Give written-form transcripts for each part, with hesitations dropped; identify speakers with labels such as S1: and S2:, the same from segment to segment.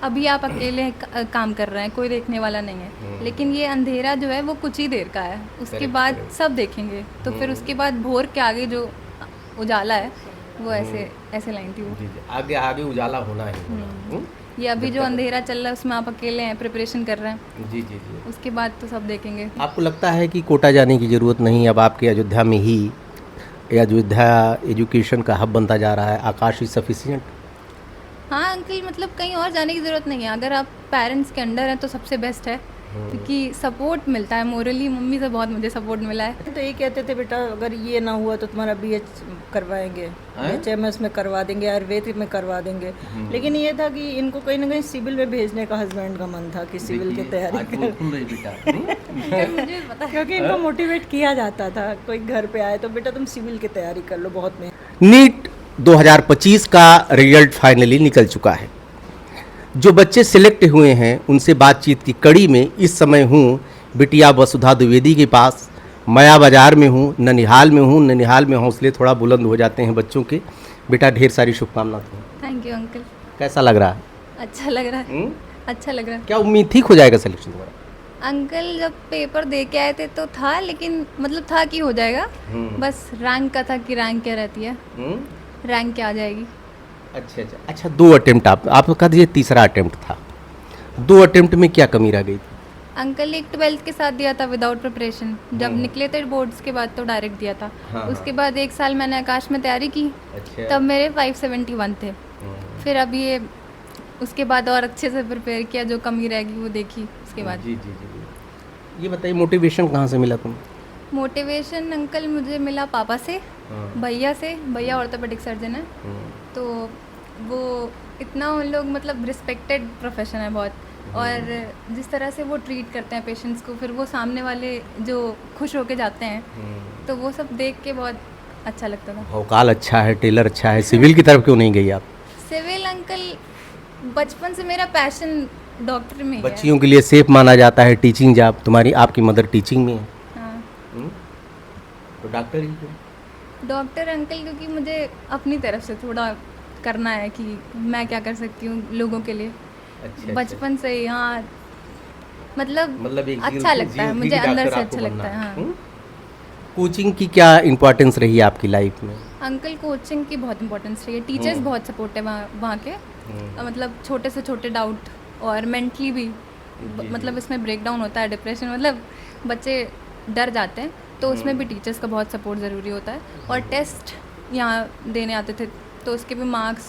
S1: अभी आप अकेले काम कर रहे हैं, कोई देखने वाला नहीं है, लेकिन ये अंधेरा जो है वो कुछ ही देर का है, उसके
S2: करेक्ट
S1: बाद
S2: करेक्ट।
S1: सब देखेंगे। तो फिर उसके बाद भोर के आगे जो उजाला है वो
S2: हम्म,
S1: ऐसे ऐसे लाइन थी वो।
S2: जी जी, आगे आगे उजाला होना ही होना।
S1: ये अभी
S2: जब
S1: जो
S2: तक।
S1: अंधेरा चल रहा है उसमें आप अकेले हैं, प्रिपरेशन कर रहे हैं,
S2: जी जी जी।
S1: उसके बाद तो सब देखेंगे।
S2: आपको लगता है कि कोटा जाने की ज़रूरत नहीं, अब आपके अयोध्या में ही, ये अयोध्या एजुकेशन का हब बनता जा रहा है, आकाश इज सफिशिएंट?
S1: हाँ अंकल, मतलब कहीं और जाने की ज़रूरत नहीं है, अगर आप पेरेंट्स के अंडर हैं तो सबसे बेस्ट है, क्योंकि सपोर्ट मिलता है मोरली। मम्मी से बहुत मुझे सपोर्ट मिला है।
S3: तो ये कहते थे बेटा अगर ये ना हुआ तो तुम्हारा बीएच करवाएंगे, बीएचएमएस में करवा देंगे, आयुर्वेद में करवा देंगे। लेकिन ये था कि इनको कहीं ना कहीं सिविल में भेजने का हस्बैंड का मन था कि सिविल की तैयारी कर,
S2: खुल रही बेटा।
S1: अंकल मुझे पता है।
S3: क्योंकि इनको मोटिवेट किया जाता था, कोई घर पे आए तो बेटा तुम सिविल की तैयारी कर लो, बहुत में।
S2: नीट 2025 का रिजल्ट फाइनली निकल चुका है। जो बच्चे सिलेक्ट हुए हैं उनसे बातचीत की कड़ी में इस समय हूँ बिटिया वसुधा द्विवेदी के पास। माया बाजार में हूँ, ननिहाल में हूँ। ननिहाल में हौसले थोड़ा बुलंद हो जाते हैं बच्चों के। बेटा ढेर सारी शुभकामनाएं तुम्हें।
S1: Thank you uncle.
S2: कैसा लग रहा है?
S1: अच्छा लग रहा है, अच्छा लग रहा है।
S2: क्या उम्मीद थी हो जाएगा सिलेक्शन तुम्हारा?
S1: अंकल जब पेपर दे के आए थे तो था, लेकिन मतलब था कि हो जाएगा, बस रैंक का था कि रैंक क्या रहती है, रैंक क्या आ जाएगी।
S2: अच्छा अच्छा अच्छा, 2 अटेम्प्ट आप कहा दीजिए, तीसरा अटेम्प्ट था। 2 अटेम्प्ट में क्या कमी रह गई थी?
S1: अंकल एक 12th के साथ दिया था विदाउट प्रिपरेशन, जब निकले थे बोर्ड्स के बाद तो डायरेक्ट दिया था।
S2: हाँ,
S1: उसके बाद एक साल मैंने आकाश में तैयारी की,
S2: अच्छा।
S1: तब मेरे 571 थे। फिर अब ये उसके बाद और अच्छे से प्रिपेयर किया, जो कमी रहेगी वो देखी उसके बाद।
S2: जी जी जी जी। ये बताइए मोटिवेशन कहाँ से मिला तुम्हें?
S1: मोटिवेशन अंकल मुझे मिला पापा से, भैया से। भैया ऑर्थोपेडिक सर्जन है, तो वो इतना उन लोग मतलब रिस्पेक्टेड प्रोफेशन है बहुत, और जिस तरह से वो ट्रीट करते हैं पेशेंट्स को, फिर वो सामने वाले जो खुश होके जाते हैं, तो वो सब देख के बहुत अच्छा लगता था।
S2: भौकाल अच्छा है, टेलर अच्छा है, सिविल की तरफ क्यों नहीं गई आप?
S1: सिविल अंकल बचपन से मेरा पैशन डॉक्टर में ही है।
S2: बच्चियों के लिए सेफ माना जाता है टीचिंग जॉब। तुम्हारी आपकी मदर टीचिंग में है,
S1: हाँ
S2: तो डॉक्टर ही क्यों?
S1: डॉक्टर अंकल, क्योंकि मुझे अपनी तरफ से थोड़ा करना है कि मैं क्या कर सकती हूँ लोगों के लिए।
S2: अच्छा
S1: बचपन से ही, हाँ, मतलब
S2: एक
S1: अच्छा लगता है मुझे, अंदर से अच्छा लगता है। हाँ
S2: कोचिंग की क्या इम्पोर्टेंस रही है आपकी लाइफ में?
S1: अंकल, कोचिंग की बहुत इंपॉर्टेंस रही है, टीचर्स बहुत सपोर्टिव हैं वहाँ के। मतलब छोटे से छोटे डाउट, और मेंटली भी मतलब इसमें ब्रेक डाउन होता है, डिप्रेशन, मतलब बच्चे डर जाते हैं, तो उसमें भी टीचर्स का बहुत सपोर्ट ज़रूरी होता है। और टेस्ट यहाँ देने आते थे, तो उसके भी मार्क्स,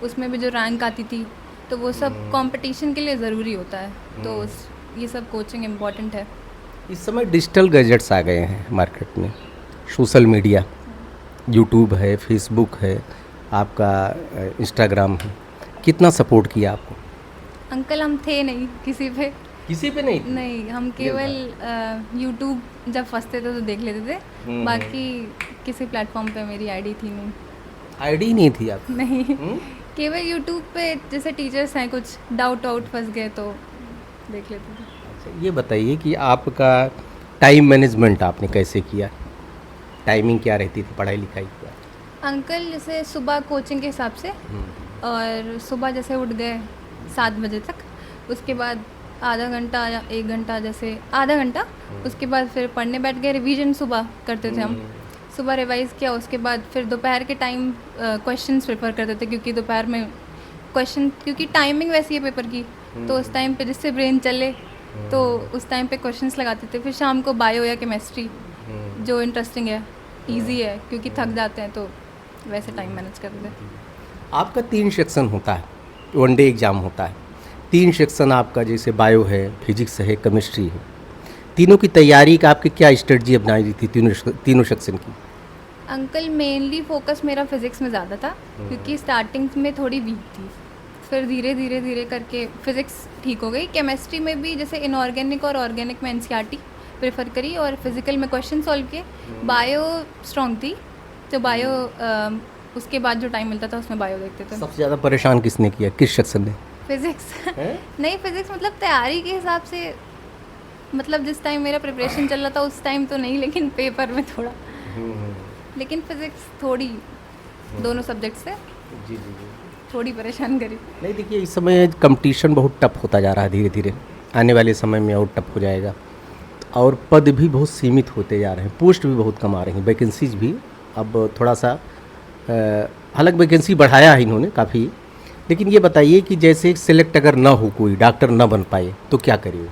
S1: उसमें भी जो रैंक आती थी, तो वो सब कंपटीशन के लिए ज़रूरी होता है, तो ये सब कोचिंग इम्पॉर्टेंट है।
S2: इस समय डिजिटल गैजेट्स आ गए हैं मार्केट में, सोशल मीडिया, यूट्यूब है, फेसबुक है, आपका इंस्टाग्राम है। कितना सपोर्ट किया आपको?
S1: अंकल हम थे नहीं किसी पे,
S2: किसी पे नहीं थी?
S1: नहीं, हम केवल यूट्यूब जब फंसते थे तो देख लेते थे, बाकी किसी प्लेटफॉर्म पे मेरी आईडी थी नहीं।
S2: आईडी नहीं थी आपकी?
S1: नहीं, केवल यूट्यूब पे जैसे टीचर्स हैं, कुछ डाउट आउट फंस गए तो देख लेते थे।
S2: अच्छा, ये बताइए कि आपका टाइम मैनेजमेंट आपने कैसे किया? टाइमिंग क्या रहती थी पढ़ाई लिखाई की?
S1: अंकल जैसे सुबह कोचिंग के हिसाब से, और सुबह जैसे उठ गए 7 बजे तक, उसके बाद आधा घंटा या 1 घंटा, जैसे आधा घंटा, उसके बाद फिर पढ़ने बैठ गए। रिवीजन सुबह करते थे हम, सुबह रिवाइज़ किया, उसके बाद फिर दोपहर के टाइम क्वेश्चंस प्रिपेयर करते थे, क्योंकि दोपहर में क्वेश्चन, क्योंकि टाइमिंग वैसी है पेपर की, तो उस टाइम पे जिससे ब्रेन चले, तो उस टाइम पे क्वेश्चंस लगाते थे। फिर शाम को बायो या केमिस्ट्री जो इंटरेस्टिंग है, इजी है, क्योंकि थक जाते हैं, तो वैसे टाइम मैनेज करते थे।
S2: आपका 3 सेक्शन होता है, वनडे एग्ज़ाम होता है। 3 सेक्शन आपका, जैसे बायो है, फिजिक्स है, केमिस्ट्री है। तीनों की तैयारी का आपकी क्या स्ट्रेटजी अपनाई थी तीनों सेक्शन की?
S1: अंकल मेनली फोकस मेरा फिज़िक्स में ज़्यादा था, क्योंकि स्टार्टिंग में थोड़ी वीक थी, फिर धीरे धीरे धीरे करके फिज़िक्स ठीक हो गई। केमिस्ट्री में भी जैसे इनऑर्गेनिक और ऑर्गेनिक में एनसीईआरटी प्रेफर करी, और फिज़िकल में क्वेश्चन सॉल्व किए। बायो स्ट्रॉन्ग थी, तो बायो उसके बाद जो टाइम मिलता था उसमें बायो देखते थे।
S2: सबसे ज़्यादा परेशान किसने किया, किस सेक्शन ने?
S1: फिज़िक्स नहीं, फिज़िक्स मतलब तैयारी के हिसाब से, मतलब जिस टाइम मेरा प्रिपरेशन चल रहा था उस टाइम तो नहीं, लेकिन पेपर में थोड़ा, लेकिन फिज़िक्स थोड़ी, दोनों सब्जेक्ट से।
S2: जी जी जी।
S1: थोड़ी परेशान करी।
S2: नहीं देखिए, इस समय कंपटीशन बहुत टफ होता जा रहा है धीरे धीरे, आने वाले समय में और टफ हो जाएगा, और पद भी बहुत सीमित होते जा रहे हैं, पोस्ट भी बहुत कम आ रही हैं, वैकेंसीज भी अब थोड़ा सा हालांकि वैकेंसी बढ़ाया है इन्होंने काफ़ी। लेकिन ये बताइए कि जैसे सेलेक्ट अगर ना हो, कोई डॉक्टर ना बन पाए तो क्या करिए?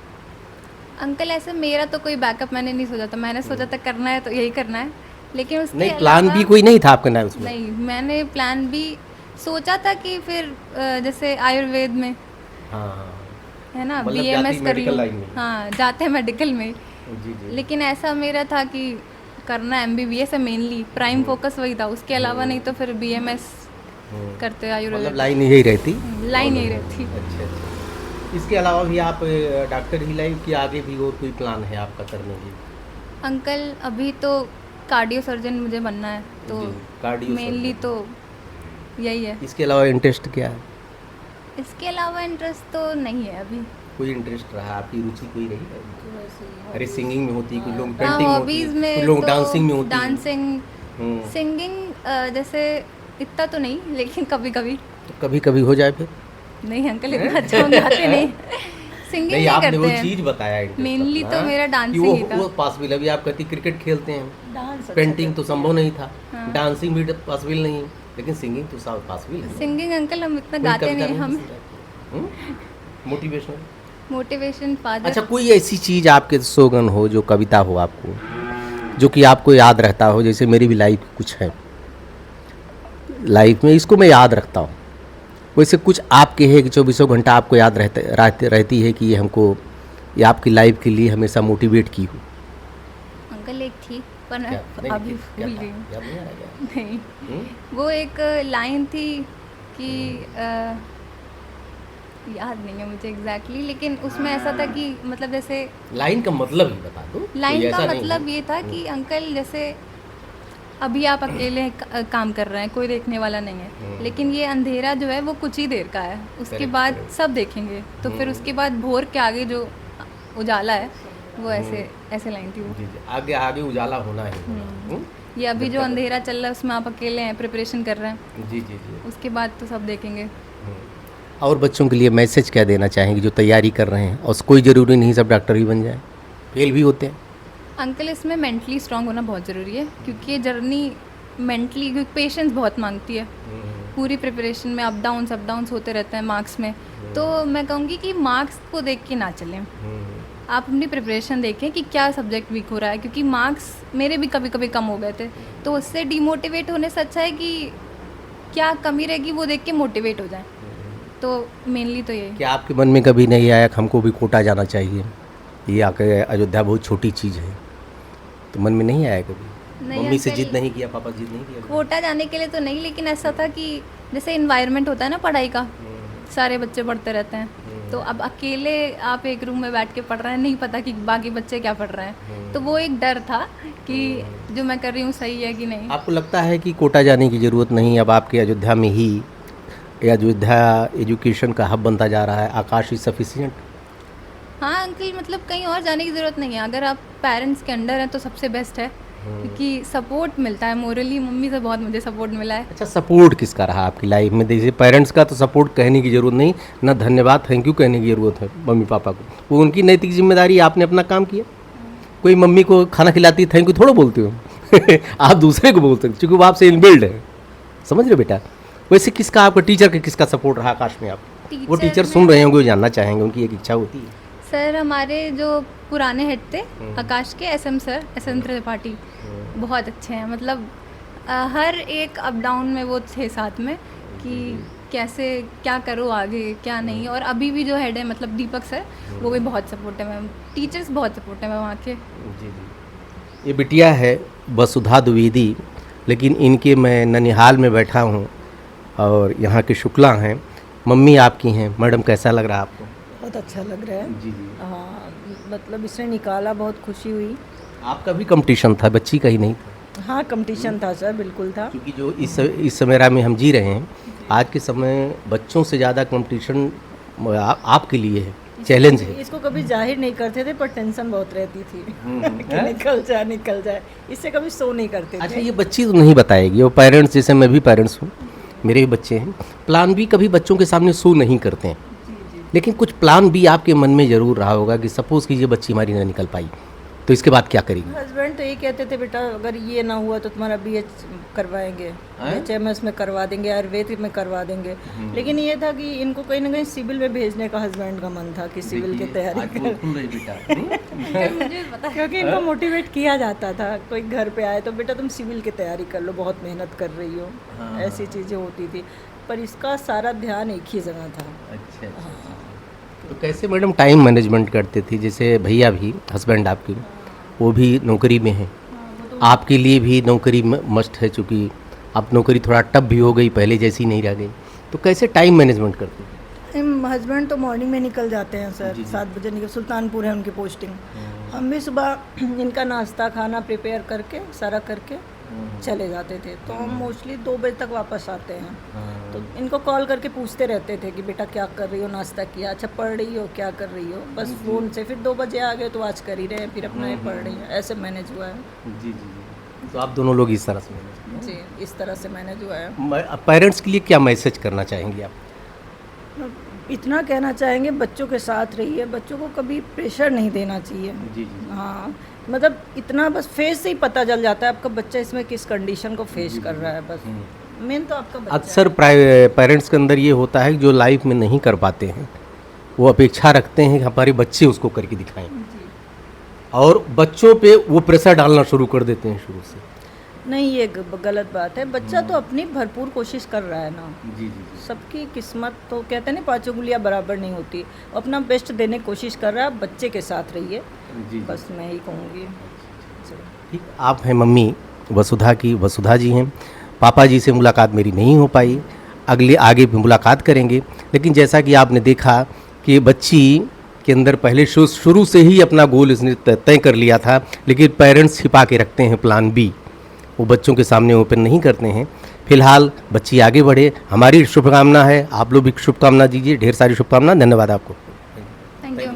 S1: अंकल ऐसे मेरा तो कोई बैकअप मैंने नहीं सोचा था, मैंने सोचा था करना है तो यही करना है, लेकिन उसके
S2: नहीं, प्लान
S1: अलावा
S2: भी कोई नहीं था आपका ना उसमें?
S1: नहीं, मैंने प्लान भी सोचा था कि फिर जैसे आयुर्वेद में
S2: हाँ,
S1: है ना,
S2: मतलब
S1: बीएमएस
S2: जाती
S1: कर
S2: मेडिकल
S1: लूँ।
S2: लाइन में।
S1: हाँ, जाते हैं मेडिकल में।
S2: जी जी।
S1: लेकिन ऐसा मेरा था कि करना एमबीबीएस है मेनली, प्राइम फोकस वही था, उसके अलावा नहीं तो फिर बीएमएस करते
S2: मतलब
S1: आयुर्वेद।
S2: लाइन यही रहती।
S1: लाइन यही रहती।
S2: अच्छा अच्छा। इसके अलावा भी आप डॉक्टर ही लाइन कि आगे भी और कोई प्लान है आपका करने की?
S1: अंकल अभी तो कार्डियो सर्जन मुझे बनना है, तो
S2: जी, कार्डियो
S1: मेनली
S2: सर्जन।
S1: तो यही है।
S2: इसके अलावा इंटरेस्ट क्या है?
S1: इसके अलावा इंटरेस्ट तो नहीं है अभी।
S2: कोई इंटरेस्ट रहा, आपकी रुचि कोई रही है? अरे सिंगिंग में होती है, कुछ लोग
S1: हाँ,
S2: पेंटिंग में होती
S1: हॉबीज
S2: है,
S1: में
S2: कुछ लोग
S1: तो
S2: डांसिंग में होती है।
S1: डांसिंग, सिंगिंग जैसे इतना तो नहीं, लेकिन कभी कभी।
S2: तो कभी कभी हो जाए फिर?
S1: नहीं अंकल, इतना अच्छा हम गाते नहीं। सिंगिंग
S2: नहीं,
S1: नहीं
S2: आपने
S1: करते
S2: वो
S1: हैं।
S2: चीज बताया interest
S1: Mainly
S2: अपना,
S1: तो मेरा
S2: कि
S1: dancing
S2: वो
S1: ही था।
S2: वो पॉसिबल, अभी आप कहती क्रिकेट खेलते हैं,
S3: डांस अच्छा
S2: पेंटिंग तो संभव नहीं था,
S1: हाँ।
S2: डांसिंग भी पॉसिबल नहीं है, लेकिन सिंगिंग तो सब पॉसिबल है।
S1: सिंगिंग अंकल हम इतना
S2: कोई
S1: गाते
S2: कविता
S1: नहीं, हम
S2: मोटिवेशनल।
S1: Motivation father.
S2: अच्छा, कोई ऐसी चीज आपके स्लोगन हो, जो कविता हो आपको, जो कि आपको याद रहता हो? जैसे मेरी भी लाइफ कुछ है, लाइफ में इसको मैं याद रखता हूँ, वैसे कुछ आपके है कि 24 घंटा आपको याद रहती है कि ये हमको, ये आपकी लाइफ के लिए हमेशा मोटिवेट की हो?
S1: अंकल एक थी पर मैं
S2: क्या? नहीं,
S1: अभी
S2: क्या
S1: भूल
S2: था?
S1: गई हूँ।
S2: याद नहीं आ रहा क्या?
S1: नहीं,
S2: हम्म?
S1: वो एक लाइन थी कि याद नहीं है मुझे एग्जैक्टली, लेकिन उसमें ऐसा था कि मतलब जैसे
S2: लाइन का मतलब ही बता दो। कोई
S1: लाइन
S2: ऐसा
S1: का
S2: नहीं
S1: मतलब
S2: है।
S1: ये था कि अंकल जैसे अभी आप अकेले काम कर रहे हैं, कोई देखने वाला नहीं है, लेकिन ये अंधेरा जो है वो कुछ ही देर का है, उसके
S2: Correct,
S1: बाद
S2: correct.
S1: सब देखेंगे, तो फिर उसके बाद भोर के आगे जो उजाला है वो ऐसे ऐसे लाइन थी वो।
S2: जी जी, आगे आगे उजाला होना है।
S1: ये अभी जो अंधेरा चल रहा है उसमें आप अकेले हैं, प्रिपरेशन कर रहे हैं,
S2: जी जी जी।
S1: उसके बाद तो सब देखेंगे।
S2: और बच्चों के लिए मैसेज क्या देना चाहेंगे जो तैयारी कर रहे हैं? और कोई ज़रूरी नहीं सब डॉक्टर ही बन जाए, फेल भी होते हैं।
S1: अंकल इसमें मेंटली स्ट्रांग होना बहुत ज़रूरी है, क्योंकि ये जर्नी मेंटली, क्योंकि पेशेंस बहुत मांगती है। पूरी प्रिपरेशन में अप डाउन्स होते रहते हैं मार्क्स में, तो मैं कहूँगी कि मार्क्स को देख के ना चलें, आप अपनी प्रिपरेशन देखें कि क्या सब्जेक्ट वीक हो रहा है, क्योंकि मार्क्स मेरे भी कभी कभी कम हो गए थे, तो उससे डिमोटिवेट होने से अच्छा है कि क्या कमी रहेगी वो देख के मोटिवेट हो जाए। तो मेनली तो यही।
S2: क्या आपके मन में कभी नहीं आया कि हमको भी कोटा जाना चाहिए? ये आके अयोध्या बहुत छोटी चीज़ है, तो मन में नहीं आया कभी?
S1: नहीं
S2: मम्मी से
S1: अंकल,
S2: जिद नहीं किया, पापा जिद नहीं किया?
S1: कोटा जाने के लिए तो नहीं, लेकिन ऐसा था कि जैसे इन्वायरमेंट होता है ना पढ़ाई का, सारे बच्चे पढ़ते रहते हैं, तो अब अकेले आप एक रूम में बैठ के पढ़ रहे हैं, नहीं पता कि बाकी बच्चे क्या पढ़ रहे हैं, तो वो एक डर था कि जो मैं कर रही हूँ सही है कि नहीं।
S2: आपको लगता है कि कोटा जाने की ज़रूरत नहीं, अब आपके अयोध्या में ही अयोध्या एजुकेशन का हब बनता जा रहा है, आकाश इज सफिशिएंट?
S1: हाँ अंकल, मतलब कहीं और जाने की ज़रूरत नहीं है, अगर आप पेरेंट्स के अंडर हैं तो सबसे बेस्ट है, क्योंकि सपोर्ट मिलता है मोरली। मम्मी से बहुत मुझे सपोर्ट मिला है।
S2: अच्छा, सपोर्ट किसका रहा आपकी लाइफ में? जैसे पेरेंट्स का तो सपोर्ट कहने की ज़रूरत नहीं, ना धन्यवाद थैंक यू कहने की ज़रूरत है मम्मी पापा को, वो उनकी नैतिक जिम्मेदारी, आपने अपना काम किया। कोई मम्मी को खाना खिलाती थैंक यू थोड़ा बोलते हो आप दूसरे को बोलते हो, क्योंकि वो आपसे इनबिल्ड है, समझ रहे हो बेटा? वैसे किसका, आपका टीचर का किसका सपोर्ट रहा आकाश में? आप वो टीचर सुन रहे होंगे, वो जानना चाहेंगे, उनकी एक इच्छा होती है।
S1: सर हमारे जो पुराने हेड थे आकाश के, SM सर, SM त्रिपाठी, बहुत अच्छे हैं, मतलब हर एक अप डाउन में वो थे साथ में कि कैसे क्या करो आगे क्या नहीं। और अभी भी जो हेड है मतलब दीपक सर, वो भी बहुत सपोर्टिव है, टीचर्स बहुत सपोर्टिव है वहाँ के।
S2: जी जी। ये बिटिया है वसुधा द्विवेदी, लेकिन इनके मैं ननिहाल में बैठा हूँ और यहाँ के शुक्ला हैं, मम्मी आपकी हैं। मैडम कैसा लग रहा है आपको?
S3: बहुत अच्छा लग रहा है।
S2: जी जी।
S3: हाँ, मतलब इसने निकाला, बहुत खुशी हुई।
S2: आपका भी कंपटीशन था, बच्ची का ही नहीं था?
S3: हाँ, कंपटीशन था सर, बिल्कुल था।
S2: क्योंकि जो इस समय में हम जी रहे हैं, आज के समय बच्चों से ज़्यादा कंपटीशन आपके लिए है, चैलेंज है।
S3: इसको कभी जाहिर नहीं करते थे, पर टेंशन बहुत रहती थी कि निकल जाए, इससे कभी सो नहीं करते थे।
S2: अच्छा, ये बच्ची तो नहीं बताएगी, वो पेरेंट्स, जैसे मैं भी पेरेंट्स हूँ, मेरे भी बच्चे हैं, प्लान बी कभी बच्चों के सामने शो नहीं करते हैं, लेकिन कुछ प्लान बी आपके मन में ज़रूर रहा होगा कि सपोज़ कीजिए बच्ची हमारी ना निकल पाई, तो इसके बाद क्या करेंगे?
S3: हस्बैंड तो ये कहते थे, बेटा अगर ये ना हुआ तो तुम्हारा बीएच करवाएंगे, BHMS में करवा देंगे, आयुर्वेदिक में करवा देंगे। लेकिन ये था कि इनको कहीं ना कहीं सिविल में भेजने का हस्बैंड का मन था कि सिविल की तैयारी कर, क्योंकि इनको मोटिवेट किया जाता था, कोई घर पे आए तो बेटा तुम सिविल की तैयारी कर लो, बहुत मेहनत कर रही हो, ऐसी चीज़ें होती थी। पर इसका सारा ध्यान एक ही जगह था।
S2: अच्छा। तो कैसे मैडम टाइम मैनेजमेंट करते थे? जैसे भैया भी, हस्बैंड आपके, वो भी नौकरी में हैं, आपके लिए भी नौकरी मस्ट है, चूँकि अब नौकरी थोड़ा टफ भी हो गई, पहले जैसी नहीं रह गई, तो कैसे टाइम मैनेजमेंट करते थे?
S3: हस्बैंड तो मॉर्निंग में निकल जाते हैं सर, 7 बजे निकल, सुल्तानपुर है उनकी पोस्टिंग। हम भी सुबह इनका नाश्ता खाना प्रिपेयर करके सारा करके चले जाते थे, तो हम मोस्टली 2 बजे तक वापस आते हैं। तो इनको कॉल करके पूछते रहते थे कि बेटा क्या कर रही हो, नाश्ता किया, अच्छा पढ़ रही हो, क्या कर रही हो, बस फ़ोन से। फिर 2 बजे आ गए तो आज कर ही रहे हैं, फिर अपना ये पढ़ रही हैं, ऐसे मैनेज हुआ है।
S2: जी। तो आप दोनों लोग इस तरह से मैनेज?
S3: जी, इस तरह से मैनेज हुआ है।
S2: पेरेंट्स के लिए क्या मैसेज करना चाहेंगे आप?
S3: इतना कहना चाहेंगे, बच्चों के साथ रहिए, बच्चों को कभी प्रेशर नहीं देना चाहिए।
S2: जी।
S3: हाँ, मतलब इतना बस फेस से ही पता चल जाता है आपका बच्चा इसमें किस कंडीशन को फेस कर रहा है, बस मेन तो आपका बच्चा।
S2: अक्सर पेरेंट्स के अंदर ये होता है कि जो लाइफ में नहीं कर पाते हैं, वो अपेक्षा रखते हैं कि हमारे बच्चे उसको करके दिखाएं, और बच्चों पे वो प्रेशर डालना शुरू कर देते हैं शुरू से।
S3: नहीं, ये गलत बात है। बच्चा तो अपनी भरपूर कोशिश कर रहा है ना।
S2: जी।
S3: सबकी किस्मत तो कहते हैं ना, 5 उंगलियां बराबर नहीं होती, अपना बेस्ट देने की कोशिश कर रहा है, बच्चे के साथ रहिए, बस मैं ही कहूँगी।
S2: ठीक, आप हैं मम्मी वसुधा की, वसुधा जी हैं। पापा जी से मुलाकात मेरी नहीं हो पाई, आगे भी मुलाकात करेंगे। लेकिन जैसा कि आपने देखा कि बच्ची के अंदर पहले शुरू से ही अपना गोल इसने तय कर लिया था, लेकिन पेरेंट्स छिपा के रखते हैं प्लान बी, वो बच्चों के सामने ओपन नहीं करते हैं। फिलहाल बच्ची आगे बढ़े, हमारी शुभकामना है, आप लोग भी शुभकामना दीजिए, ढेर सारी शुभकामना। धन्यवाद आपको।
S1: Thank you.